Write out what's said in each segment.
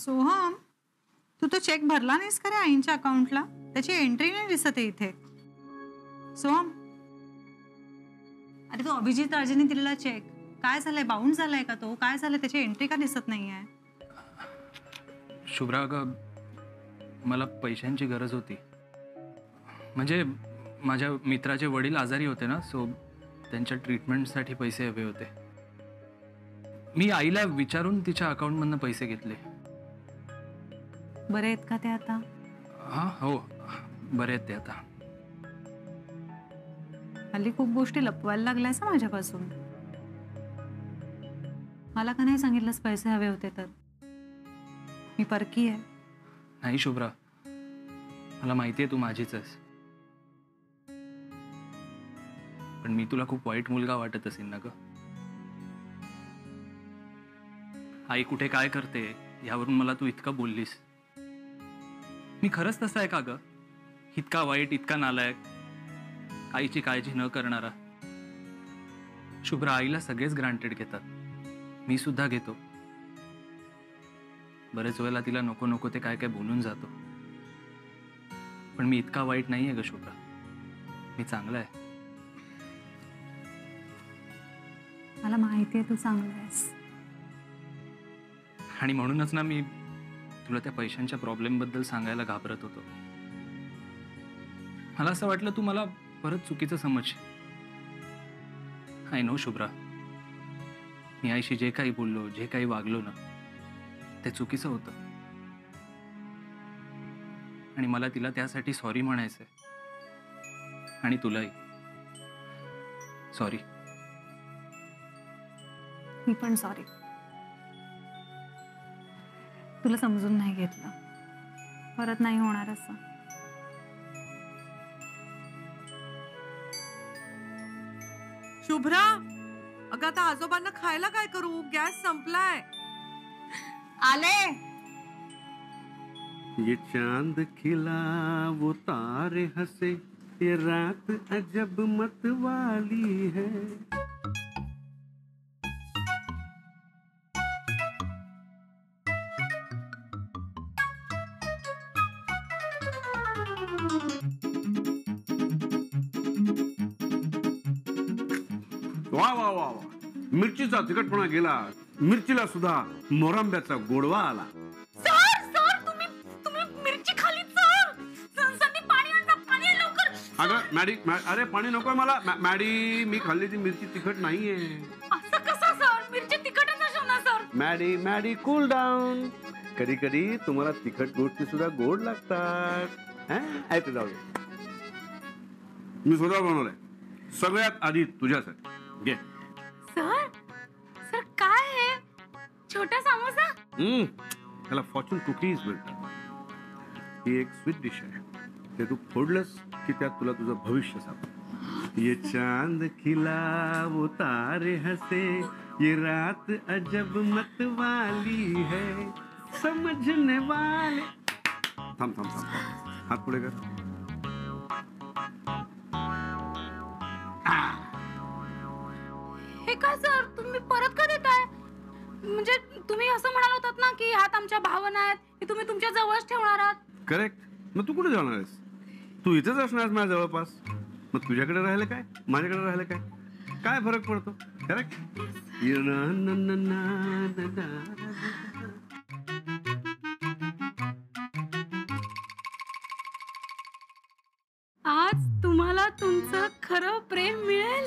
सोहम, तू तो चेक भरला नाहीस का रे आईंच्या अकाउंटला? त्याची एंट्री नाही दिसत आहे इथे. सोहम, अरे तो अभिजित राजेने दिलेला चेक काय झालंय? बाउंस झालाय का तो? काय झालंय? त्याची एंट्री का दिसत नाहीये? शुभ्रा, मला पैशांची गरज होती. म्हणजे माझ्या मित्राचे वडील आजारी होते ना, सो त्यांच्या ट्रीटमेंटसाठी पैसे हवे होते. मी आईला विचारून तिच्या अकाउंटमधनं पैसे घेतले. बरे आहेत का ते आता? हां, हो, बरे आहेत ते आता. हल्ली खूप गोष्टी लपवायला लागल्यास ना माझ्यापासून. मला का नाही सांगितलंस पैसे हवे होते तर? मी परकी आहे. नाही शुभ्रा, मला माहिती आहे तू माझीच आहेस. पण मी तुला खूप वाईट मुलगा वाटत असेल ना ग? आई कुठे काय करते यावरून मला तू इतकं बोललीस. मी खरंच तसा आहे का ग? इतका वाईट, इतका नालायक, आईची काळजी न करणारा? शुभ्रा, आईला सगळेच ग्रांटेड घेतात, मी सुद्धा घेतो. बरेच वेळेला तिला नको नको ते काय काय बोलून जातो. पण मी इतका वाईट नाहीये ग शुभ्रा, मी चांगला आहे. मला माहिती आहे तू चांगला आहेस. आणि म्हणूनच ना मी तुला त्या पैशांच्या प्रॉब्लेम बद्दल सांगायला घाबरत होतो. मला असं वाटलं तू मला परत चुकीचं समजशील. आय नो शुभ्रा, मी आईशी जे काही बोललो, जे काही वागलो ना, ते चुकीचं होतं. आणि मला तिला त्यासाठी सॉरी म्हणायचंय. आणि तुलाही सॉरी. मी पण सॉरी. तुला समजून नाही घेतलं. परत नाही होणार असं. शुभ्रा, अगं आता आजोबांना खायला काय करू? गॅस संपलाय. आले. ये चांद खिला वो तारे हंसे, ये रात अजब मत वाली है. वा वा वा वा, मिरचीचा तिखटपणा गेला, मिरचीला सुद्धा मोरांब्याचा गोडवा आला. अगं मॅडी, अरे पाणी नकोय मला. मॅडी, मी खाल्ली ती मिरची तिखट नाहीये. असं कसं सर? मिरची तिखटच नसेल ना sir? Maddy Maddy, cool down. कधी कधी तुम्हाला तिखट गोष्टी सुद्धा गोड लागतात. ऐकू जाऊ दे. मी स्वतः बनवलंय, सगळ्यात आधी तुझ्यासाठी. घे. सर, सर काय आहे? छोटा समोसा? त्याला फॉर्च्यून कुकीज मिळतात. ही एक स्वीट डिश आहे. ते तू फोडलंस की त्यात तुला तुझं भविष्य सापडेल. ये चांद खिला वो तारे हंसे, ये रात अजब मत वाली है, समझने वाले. थांब थांब थांब, हात पुढे कर. हे काय सर, तुम्ही परत का देताय? म्हणजे तुम्ही असं म्हणाल होतात ना की ह्यात आमच्या भावना आहेत, की तुम्ही तुमच्या जवळच ठेवणार आहात. करेक्ट. मग तू कुठे जाणार आहेस? तू इथेच असणार माझ्या जवळपास. मग तुझ्याकडे राहिले काय, माझ्याकडे राहिले काय, काय फरक पडतो? करेक्ट. आज तुम्हाला तुमचं खरं प्रेम मिळेल.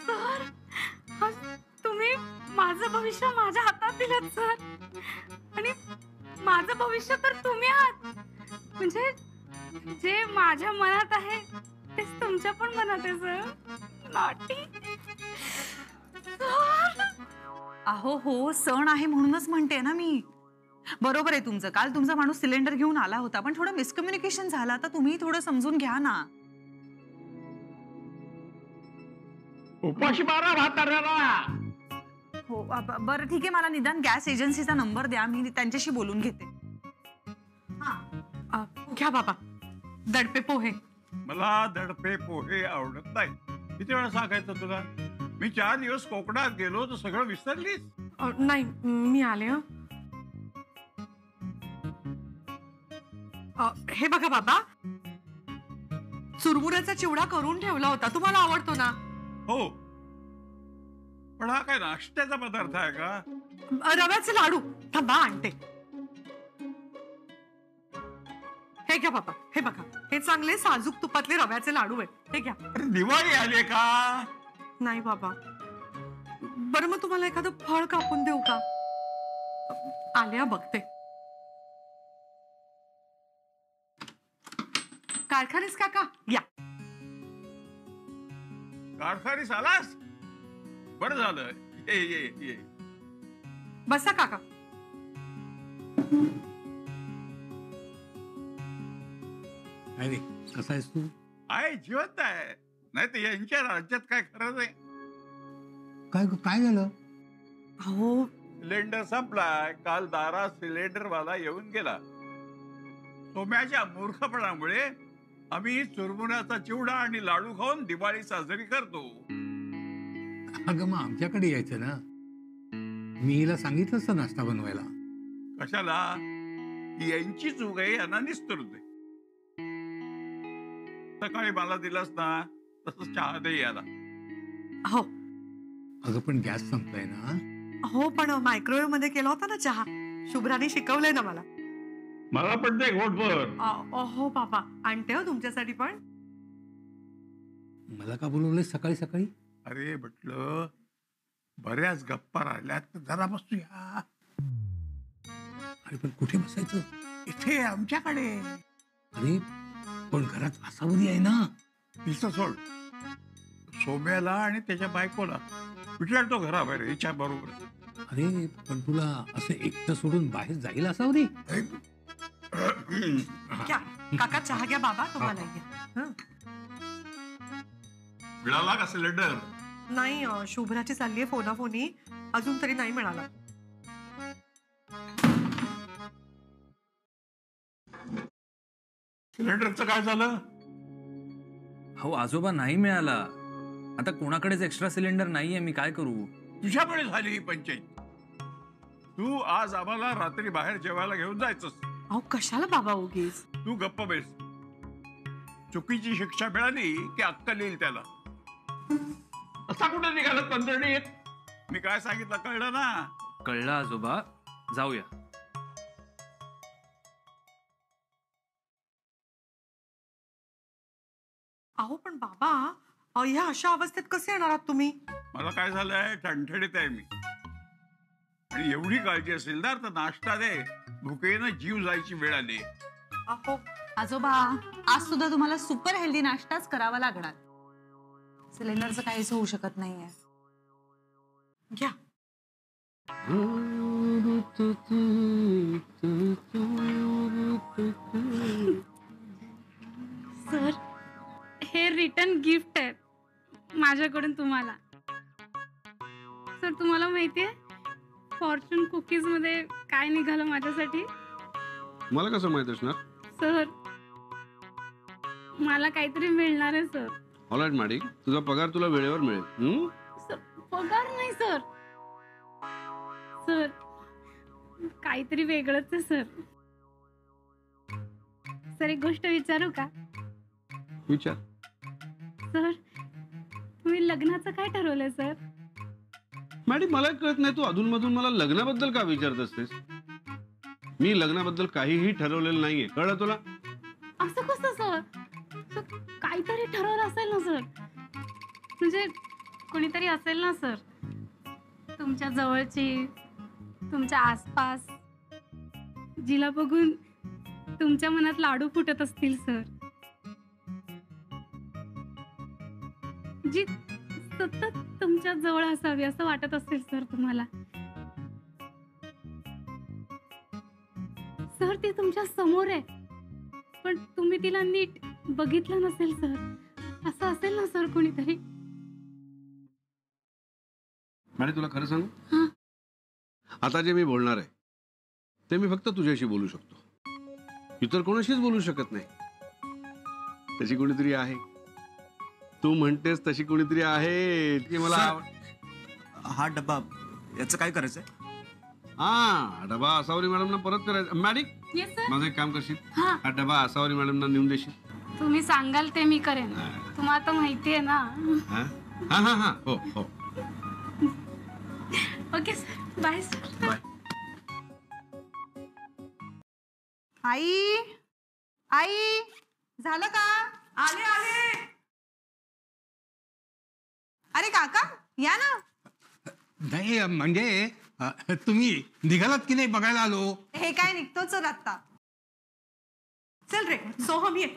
सर, आज तुम्ही माझं भविष्य माझ्या हातात दिलं सर. आणि माझं भविष्य तर तुम्ही आहात. म्हणजे जे माझ्या मनात आहे तेच तुमच्या पण मनात आहे सर. नॉटी. अहो हो, सण आहे म्हणूनच म्हणते ना मी. बरोबर आहे तुमचं. काल तुमचा माणूस सिलेंडर घेऊन आला होता, पण थोडं मिसकम्युनिकेशन झालं. आता तुम्ही थोडं समजून घ्या ना. उपाशी मारा म्हाताऱ्याला. हो बरं ठीक आहे, मला निदान गॅस एजन्सीचा नंबर द्या, मी त्यांच्याशी बोलून घेते. घ्या बाबा, दडपे पोहे. मला दडपे पोहे आवडत नाही. किती वेळा सांगायचं तुला? मी 4 दिवस कोकणात गेलो तर सगळं विसरलीस. नाही मी आले हं. हे बघा बाबा, चुरमुऱ्याचा चिवडा करून ठेवला होता, तुम्हाला आवडतो ना? हो, पण हा काय नाश्त्याचा पदार्थ आहे का? रव्याचे लाडू, थांबा आणते. हे घ्या बाबा, हे बघा, हे चांगले साजूक तुपातले रव्याचे लाडू आहेत, हे घ्या. अरे दिवाळी आली का? नाही बाबा, बरं मग तुम्हाला एखादं फळ कापून देऊ का? आल्या बघते. कारखानीस काका या. कारखानीस आलास? बरं झालं, ये ये ये. बसा काका. अरे कसा आहेस तू? आहे जिवंत आहे, नाही तर यांच्या राज्यात काय खरं नाही. काय काय झालं? अहो सिलेंडर संपलाय. काल दारात सिलेंडर वाला येऊन गेला. सोम्याच्या मूर्खपणामुळे आम्ही चुरमुऱ्याचा चिवडा आणि लाडू खाऊन दिवाळी साजरी करतो. अगं मग आमच्याकडे यायचं ना, मी हिला सांगितलं असतं नाश्ता बनवायला. कशाला? यांची चूक आहे, यांना निस्तरते. सकाळी मला दिलास ना, तसं चहा दे याला. हो अगं पण गॅस संपलाय ना. हो, पण मायक्रोवेव्ह मध्ये केला होता ना चहा, शुभ्राने शिकवलंय ना मला. मला पण ते घोटभर. हो बाबा, आणते हो तुमच्यासाठी पण. मला का बोलवलंय सकाळी सकाळी? अरे म्हटलं, बऱ्याच गप्पा राहिल्यात तर जरा बसूया. अरे पण कुठे बसायचं? इथे आमच्याकडे. अरे पण घरात आसावरी आहे ना. तिचं सोड, सोम्याला आणि त्याच्या बायकोला विचारतो घराबाहेर हिच्या बरोबर. अरे पण तुला असं एकटं सोडून बाहेर जाईल आसावरी? घ्या काका, चहा घ्या बाबा, तुम्हाला घ्या. हं. मिळाला का सिलेंडर? नाही, शुभ्राची चालली आहे फोनाफोनी, अजून तरी नाही मिळाला. सिलेंडरचं काय झालं? हो आजोबा, नाही मिळाला. आता कोणाकडेच एक्स्ट्रा सिलेंडर नाहीये, मी काय करू? तुझ्यामुळे झाली ही पंचायत. तू आज आम्हाला रात्री बाहेर जेवायला घेऊन जायचंस. अहो कशाला बाबा उगीच. तू गप्प बेस. चुकीची शिक्षा मिळाली की अक्कल येईल त्याला. असा कुठे निघाला तंत्रणी? मी काय सांगितलं कळलं ना? कळलं आजोबा, जाऊया. अहो पण बाबा, ह्या अशा अवस्थेत कसे येणार आहात तुम्ही? मला काय झालंय, ठणठणीत आहे मी. आणि एवढी काळजी असेल ना तर नाश्ता दे, भुकेनं जीव जायची वेळ आली. अहो आजोबा, आज सुद्धा तुम्हाला सुपर हेल्दी नाश्ताच करावा लागणार. सिलेंडरचं काहीच होऊ शकत नाहीये. घ्या. सर, हे रिटर्न गिफ्ट आहे माझ्याकडून तुम्हाला. सर तुम्हाला माहितीये फॉर्च्यून कुकीज मध्ये काय निघालं माझ्यासाठी? मला कसं माहित असणार? सर मला काहीतरी मिळणार आहे सर. ऑलराईट मॅडी, तुझा पगार तुला वेळेवर मिळेल. सर पगार नाही सर. सर काहीतरी वेगळंच आहे सर. सर एक गोष्ट विचारू का? विचार. सर तुम्ही लग्नाचं काय ठरवलंय सर? मॅडी मला कळत नाही, तू अधूनमधून मला लग्नाबद्दल का विचारत असतेस? मी लग्नाबद्दल काहीही ठरवलेलं नाहीये, कळलं तुला? असं कसं सर? सर काहीतरी ठरवलं असेल ना सर. म्हणजे कोणीतरी असेल ना सर तुमच्या जवळची, तुमच्या आसपास, जिला बघून तुमच्या मनात लाडू फुटत असतील सर. जी सतत तुमच्या जवळ असावी असं वाटत असेल सर तुम्हाला. सर ती तुमच्या समोर आहे पण तुम्ही तिला नीट बघितलं नसेल सर. असं असेल ना सर कोणीतरी? मॅडी तुला खरं सांगू, हा. आता जे मी बोलणार आहे ते मी फक्त तुझ्याशी बोलू शकतो, इतर कोणाशीच बोलू शकत नाही. तशी कोणीतरी आहे, तू म्हणतेस तशी कोणीतरी आहे की मला हा डब्बा याचं काय करायचंय? हा डबा आसावरी मॅडमना परत करायचा. मॅडिक येस सर. माझं एक काम करशील, हा. हा डबा आसावरी मॅडमना नेऊन देशील. तुम्ही सांगाल ते मी करेन. तुम्हाला तर माहितीये ना. हा हा हा हा हो हो. Okay sir. Bye sir. Bye. आई आई झालं का? आले आले. अरे काका या ना. नाही म्हणजे तुम्ही निघालात की नाही बघायला आलो. हे काय निघतोच आत्ता. चल रे सोहम ये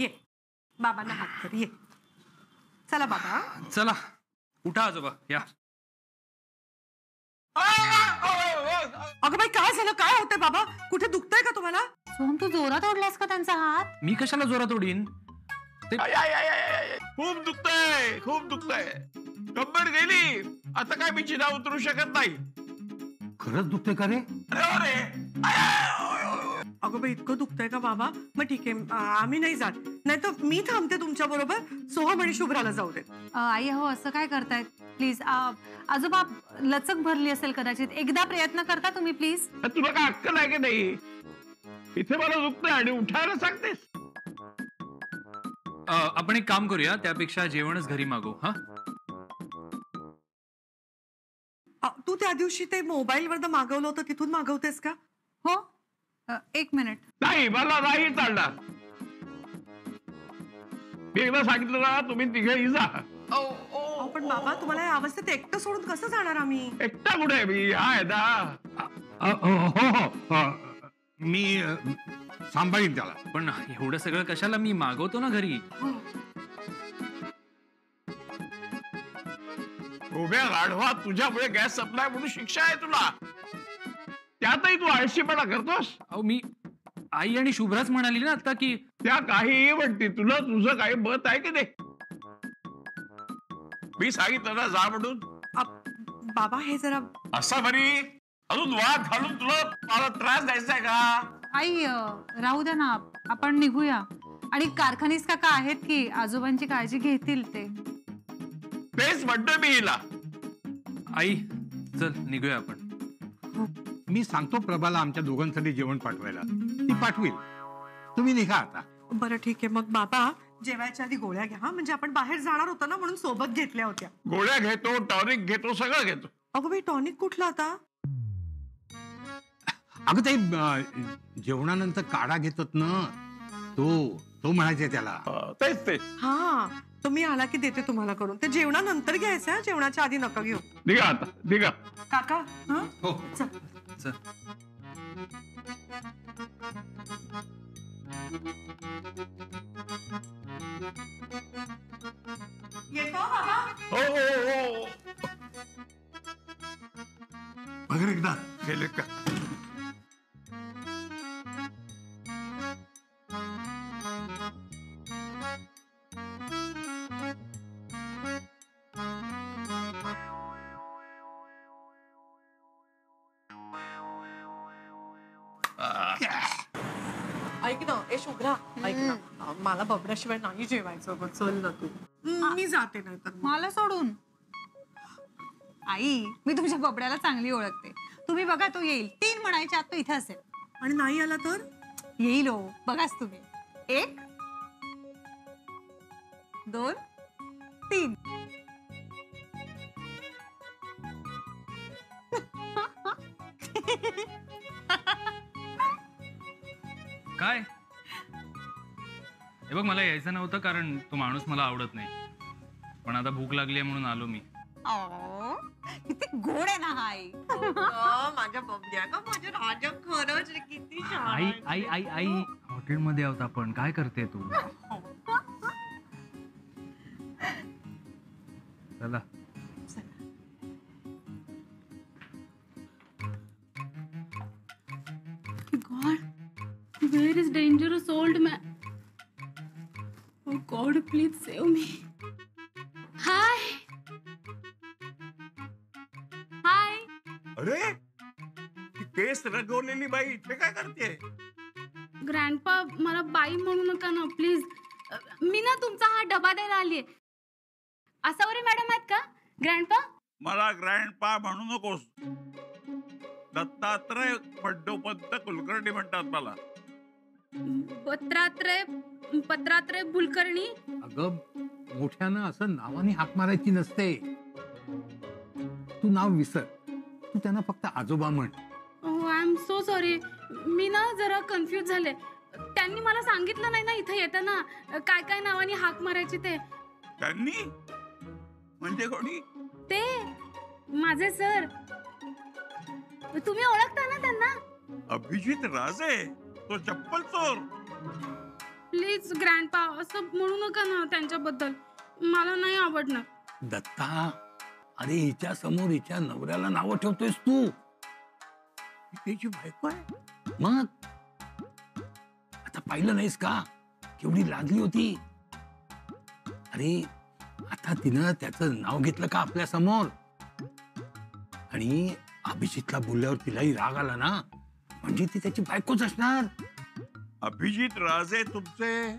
ये. बाबांना हात कर ये. चला बाबा. चला उठा आजोबा या. अगं बाई काय झालं? काय होतंय बाबा? कुठे दुखतंय का तुम्हाला? सोहम तू जोरात ओढलास का त्यांचा हात? मी कशाला जोरात ओढीन? खूप दुखतंय, खूप दुखतंय. कंबर गेली. आता काय मी चिना उतरू शकत नाही. खरंच दुखते का रे? अरे अगं बाई इतकं दुखतंय का बाबा? मग ठीक आहे आम्ही नाही जात. नाही तर मी थांबते तुमच्या बरोबर. सोहम आणि शुभ्राला जाऊ दे. आई हो असं काय करतायत प्लीज. आजोबा लचक भरली असेल कदाचित. एकदा प्रयत्न करता तुम्ही प्लीज. तुला काय अक्कल आहे की नाही? इथे मला दुखतंय आणि उठायला सांगतेस. आपण एक काम करूया, त्यापेक्षा जेवणच घरी मागू. हा तू त्या दिवशी ते मोबाईलवर मागवलं होतं तिथून मागवतेस का? हो एक मिनिट. नाही मला नाही चालणार. मी एकदा सांगितलं ना तुम्ही तिघेही जा. पण बाबा तुम्हाला या अवस्थेत एकटं सोडून कसं जाणार आम्ही? एकटा कुठे आहे मी? हा आहे ना. हो मी सांभाळीन त्याला. पण एवढं सगळं कशाला? मी मागवतो ना घरी. उभ्या गाढवा तुझ्यामुळे गॅस सप्लाय म्हणून शिक्षा आहे तुला. त्यातही तू आळशीपणा करतोस. अहो मी आई आणि शुभ्राच म्हणाली ना आता की त्या काहीही म्हणते. तुला तुझं काही मत आहे की नाही? मी सांगितलं ना जा म्हणून. बाबा हे जरा असा बरी अजून वाद घालून तुला मला त्रास द्यायचा आहे का? आई राहू द्या ना. आपण निघूया. आणि कारखानीस काका आहेत की आजोबांची काळजी घेतील ते. तेच म्हणतोय मी हिला. आई चल निघूया आपण. मी सांगतो प्रभाला आमच्या दोघांसाठी जेवण पाठवायला. ती पाठवील. तुम्ही निघा आता. बरं ठीक आहे मग बाबा जेवायच्या आधी गोळ्या घ्या. म्हणजे आपण बाहेर जाणार होतो ना म्हणून सोबत घेतल्या होत्या. गोळ्या घेतो, टॉनिक घेतो, सगळं घेतो. अगं बाई टॉनिक कुठला आता? अगं ते जेवणानंतर काढा घेतात ना तो म्हणायचंय त्याला. तेच तेच. हा तो मी आला की देते तुम्हाला करून. ते जेवणानंतर घ्यायचं. जेवणाच्या आधी नका घेऊ. निघा आता निघा. काका हं? हो चल. चल. येतो बाबा. हो हो हो. बघ एकदा गेले का? ऐक ना ए शुभ्रा ऐक ना मला बबड्याशिवाय नाही जेवायचं. बघ चल ना तू. मी जाते नाही तर मला सोडून. आई मी तुमच्या बबड्याला चांगली ओळखते. तुम्ही बघा तो येईल. 3 म्हणायच्या आत तो इथे असेल. आणि नाही आला तर येईल हो. बघाच तुम्ही. 1 2 3. काय हे बघ, मला यायचं नव्हतं कारण तो माणूस मला आवडत नाही. पण आता भूक लागली आहे म्हणून आलो मी. किती गोड आहे ना हा आई. माझ्या बबड्या का माझ्या राजा खरंच रे किती छान. आई आई आई आई हॉटेलमध्ये आहोत आपण. काय करते तू? चला. God, where is dangerous old man? Oh God, please save me. Hi. Hi. अरे ती केस रंगवलेली बाई इथे काय करते? ग्रँडपा मला बाई म्हणू नका ना प्लीज. मी ना तुमचा हा डबा द्यायला आलीये. आसावरी मॅडम आहेत का ग्रँडपा? मला ग्रँडपा म्हणू नकोस. दत्तात्रय बड्डोपंत कुलकर्णी म्हणतात मला. पत्रात्रय कुलकर्णी. अगं मोठ्यानं असं नावाने हाक मारायची नसते. तू नाव विसर, तू त्यांना फक्त आजोबा म्हण. I am so sorry. मी ना जरा कन्फ्युज झाले. त्यांनी मला सांगितलं नाही ना इथे येताना काय काय नावाने हाक मारायची ते. त्यांनी म्हणजे कोणी? ते माझे सर. तुम्ही ओळखता ना त्यांना? अभिजित राजे, तो चप्पल चोर. प्लीज ग्रँडपा असं म्हणू नका ना त्यांच्याबद्दल. मला नाही आवडणार. दत्ता, अरे हिच्या समोर हिच्या नवऱ्याला नावं ठेवतोयस तू. ही त्याची बायको आहे. मग आता पाहिलं नाहीस का केवढी लाजली होती. अरे आता तिनं त्याचं नाव घेतलं का आपल्या समोर. आणि अभिजितला बोलल्यावर तिलाही राग आला ना, म्हणजे ती त्याची बायकोच असणार. अभिजित राजे तुमचे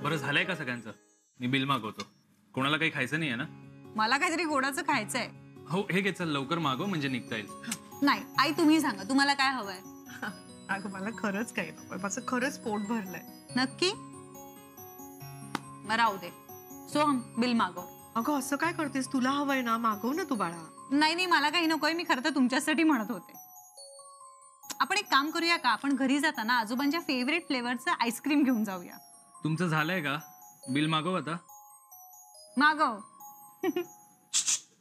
बरं झालंय का सगळ्यांचं? मी बिल मागवतो. कोणाला काही खायचं नाही आहे ना? मला काहीतरी गोडाचं खायचंय. हो हे घे, चल लवकर मागव म्हणजे निघता येईल. नाही आई तुम्ही सांगा तुम्हाला काय हवंय. अगं मला खरंच काही नको, माझं खरंच पोट भरलंय. नक्की मग राहू दे. सोहम बिल मागव. अगं असं काय करतेस, तुला हवंय ना, मागव ना तू बाळा. नाही नाही मला काही नकोय. मी खरं तर तुमच्यासाठी म्हणत होते. आपण एक काम करूया का, आपण घरी जाताना आजोबांच्या फेवरेट फ्लेवरचं आईस्क्रीम घेऊन जाऊया. तुमचं झालंय का? बिल मागव आता. मागव.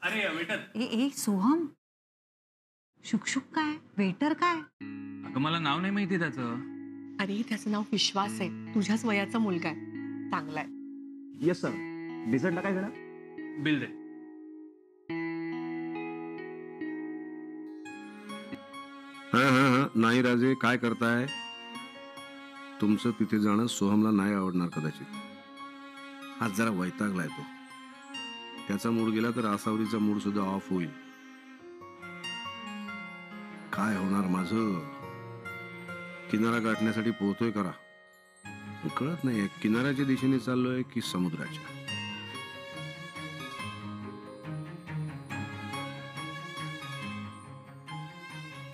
अरे वेटर. ए सोहम, शुकशुक काय, वेटर काय? अगं मला नाव नाही माहिती त्याचं. अरे त्याचं नाव विश्वास आहे, तुझ्याच वयाचा मुलगा आहे, चांगला आहे. Yes sir. डिझर्टला काय घेणार? बिल दे. नाही राजे, काय करताय? तुमचं तिथे जाणं सोहमला नाही आवडणार कदाचित. आज जरा वैतागलाय तो. त्याचा मूड गेला तर आसावरीचा मूड सुद्धा ऑफ होईल. काय होणार माझं? किनारा गाठण्यासाठी पोहतोय करा, कळत नाहीये किनाऱ्याच्या दिशेने चाललोय की समुद्राच्या.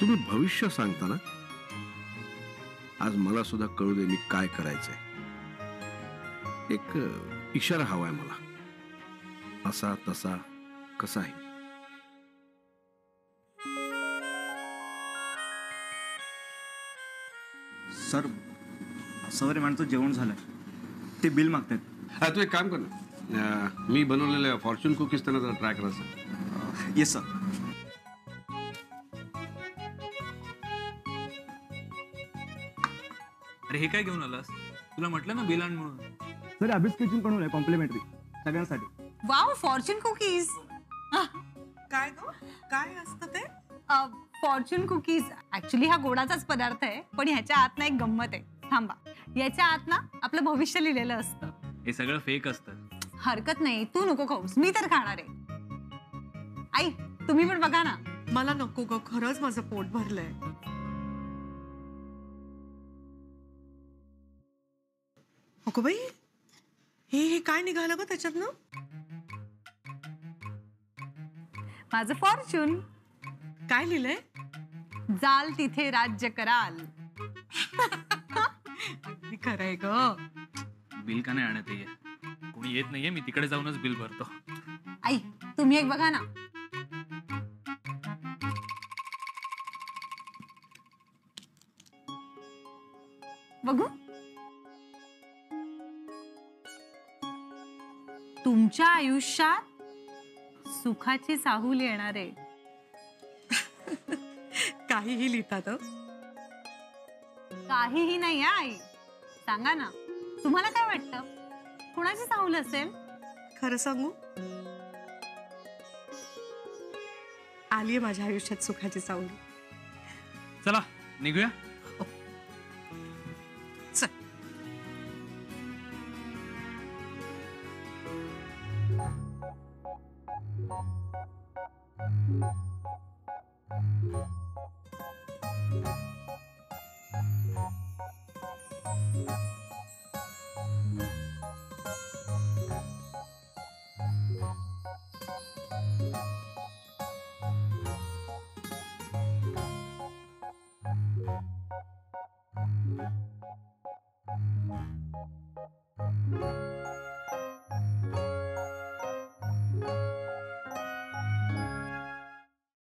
तुम्ही भविष्य सांगता ना, आज मला सुद्धा कळू दे मी काय करायचंय. एक इशारा हवाय मला, असा तसा कसाही. सर सवरे माणसं जेवण झालंय, ते बिल मागतायत. तू एक काम कर ना, मी बनवलेल्या फॉर्च्यून कुकीज त्यांना जरा ट्राय करायचं. Yes sir. अरे हे काय घेऊन आलास? तुला म्हटलं ना बिल आण म्हणून. सर अभिज किचन बनवलंय कॉम्प्लिमेंटरी सगळ्यांसाठी. Wow, Fortune cookies. काय गो, काय असतं ते? फॉर्च्यून कुकीज ऍक्च्युली हा गोडाचाच पदार्थ आहे, पण ह्याच्या आत ना एक गंमत आहे. थांबा, याच्या आत ना आपलं भविष्य लिहिलेलं असतं. हे सगळं फेक असतं. हरकत नाही, तू नको खाऊस, मी तर खाणार आहे. आई तुम्ही पण बघा ना. मला नको ग, खरंच माझं पोट भरलंय. अगो बाई, हे काय निघालं ग त्याच्यातनं? माझं फॉर्च्यून. काय लिहिलंय? जाल तिथे राज्य कराल. अगदी खरंय ग. बिल का नाही आणत आहे? कोणी येत नाहीये, मी तिकडे जाऊनच बिल भरतो. आई तुम्ही एक बघा ना. बघू. तुमच्या आयुष्यात सुखाची चाहूल येणार आहे. काहीही लिहितात. काहीही नाही आई. सांगा ना, तुम्हाला काय वाटतं, कुणाची चाहूल असेल? खरं सांगू, आलीये माझ्या आयुष्यात सुखाची चाहूल. चला निघूया.